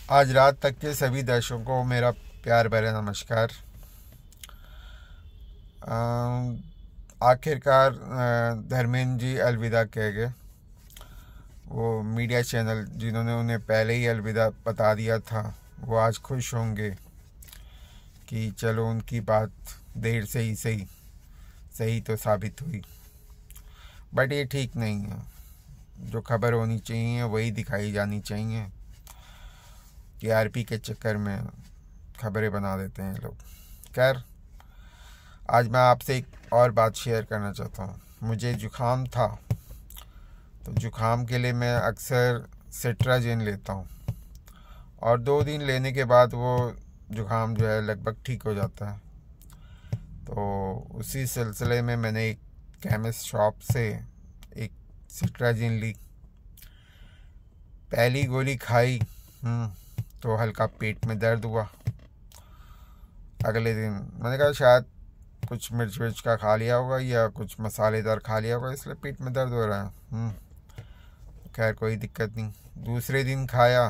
आज रात तक के सभी दर्शकों को मेरा प्यार भरा नमस्कार। आखिरकार धर्मेंद्र जी अलविदा कह गए। वो मीडिया चैनल जिन्होंने उन्हें पहले ही अलविदा बता दिया था, वो आज खुश होंगे कि चलो उनकी बात देर से ही सही तो साबित हुई। बट ये ठीक नहीं है। जो खबर होनी चाहिए वही दिखाई जानी चाहिए। टीआरपी के चक्कर में खबरें बना देते हैं लोग। खैर, आज मैं आपसे एक और बात शेयर करना चाहता हूँ। मुझे जुखाम था, तो जुखाम के लिए मैं अक्सर सिट्राजिन लेता हूँ और 2 दिन लेने के बाद वो जुखाम जो है लगभग ठीक हो जाता है। तो उसी सिलसिले में मैंने एक केमिस्ट शॉप से एक सिट्राजिन ली। पहली गोली खाई तो हल्का पेट में दर्द हुआ। अगले दिन मैंने कहा शायद कुछ मिर्च विर्च का खा लिया होगा या कुछ मसालेदार खा लिया होगा, इसलिए पेट में दर्द हो रहा है। खैर कोई दिक्कत नहीं। दूसरे दिन खाया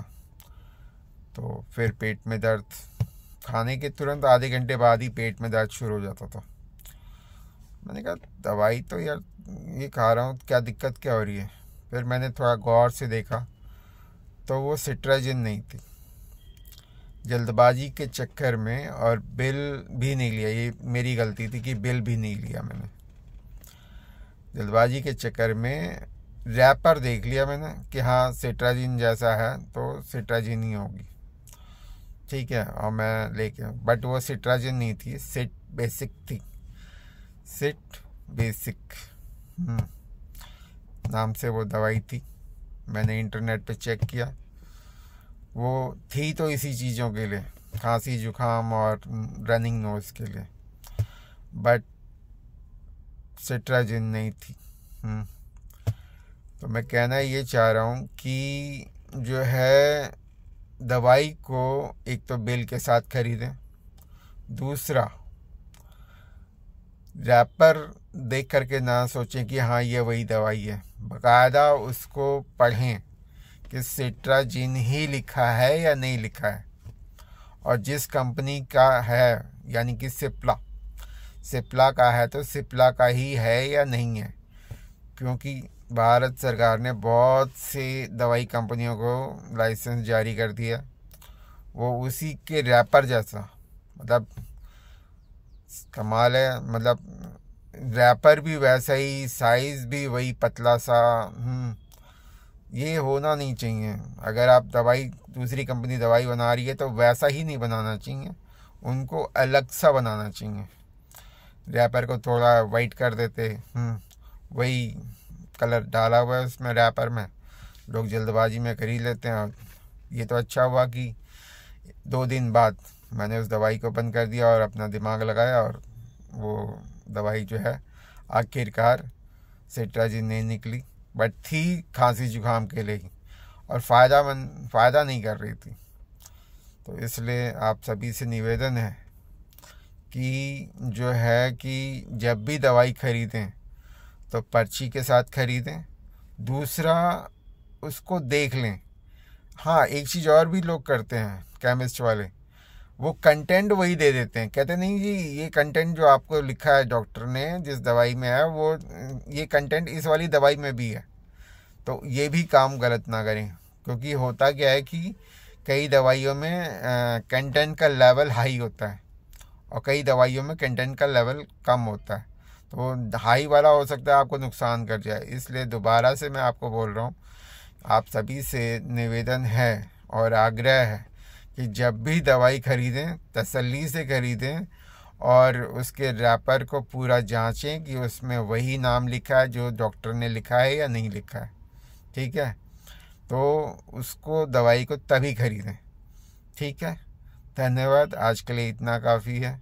तो फिर पेट में दर्द। खाने के तुरंत आधे घंटे बाद ही पेट में दर्द शुरू हो जाता था। मैंने कहा दवाई तो यार ये खा रहा हूँ, क्या दिक्कत क्या हो रही है। फिर मैंने थोड़ा गौर से देखा तो वो सिट्राजिन नहीं थी। जल्दबाजी के चक्कर में और बिल भी नहीं लिया, ये मेरी गलती थी कि बिल भी नहीं लिया मैंने। जल्दबाजी के चक्कर में रैपर देख लिया मैंने कि हाँ सिट्राजिन जैसा है तो सिट्राजिन ही होगी, ठीक है, और मैं लेके, बट वो सिट्राजिन नहीं थी, सिट बेसिक थी। सिट बेसिक नाम से वो दवाई थी। मैंने इंटरनेट पे चेक किया, वो थी तो इसी चीज़ों के लिए, खांसी जुखाम और रनिंग नोज के लिए, बट सिट्राजिन नहीं थी। तो मैं कहना ये चाह रहा हूँ कि जो है दवाई को एक तो बिल के साथ खरीदें, दूसरा रैपर देख करके ना सोचें कि हाँ ये वही दवाई है। बाकायदा उसको पढ़ें कि सिट्राजिन ही लिखा है या नहीं लिखा है, और जिस कंपनी का है यानी कि सिप्ला का है तो सिप्ला का ही है या नहीं है। क्योंकि भारत सरकार ने बहुत सी दवाई कंपनियों को लाइसेंस जारी कर दिया, वो उसी के रैपर जैसा, मतलब कमाल है। मतलब रैपर भी वैसा ही, साइज़ भी वही पतला सा। ये होना नहीं चाहिए। अगर आप दूसरी कंपनी दवाई बना रही है तो वैसा ही नहीं बनाना चाहिए, उनको अलग सा बनाना चाहिए। रैपर को थोड़ा वाइट कर देते, वही कलर डाला हुआ है उसमें रैपर में, लोग जल्दबाजी में खरीद लेते हैं। ये तो अच्छा हुआ कि 2 दिन बाद मैंने उस दवाई को बंद कर दिया और अपना दिमाग लगाया, और वो दवाई जो है आखिरकार सिट्राजिन नहीं निकली, बट थी खांसी जुकाम के लिए ही, और फ़ायदा नहीं कर रही थी। तो इसलिए आप सभी से निवेदन है कि जो है कि जब भी दवाई खरीदें तो पर्ची के साथ खरीदें, दूसरा उसको देख लें। हाँ, एक चीज़ और भी लोग करते हैं केमिस्ट वाले, वो कंटेंट वही दे देते हैं, कहते नहीं जी ये कंटेंट जो आपको लिखा है डॉक्टर ने जिस दवाई में है वो ये कंटेंट इस वाली दवाई में भी है। तो ये भी काम गलत ना करें, क्योंकि होता क्या है कि कई दवाइयों में कंटेंट का लेवल हाई होता है और कई दवाइयों में कंटेंट का लेवल कम होता है। तो हाई वाला हो सकता है आपको नुकसान कर जाए। इसलिए दोबारा से मैं आपको बोल रहा हूँ, आप सभी से निवेदन है और आग्रह है कि जब भी दवाई खरीदें तसल्ली से खरीदें और उसके रैपर को पूरा जांचें कि उसमें वही नाम लिखा है जो डॉक्टर ने लिखा है या नहीं लिखा है, ठीक है। तो उसको दवाई को तभी खरीदें, ठीक है। धन्यवाद, आज के लिए इतना काफ़ी है।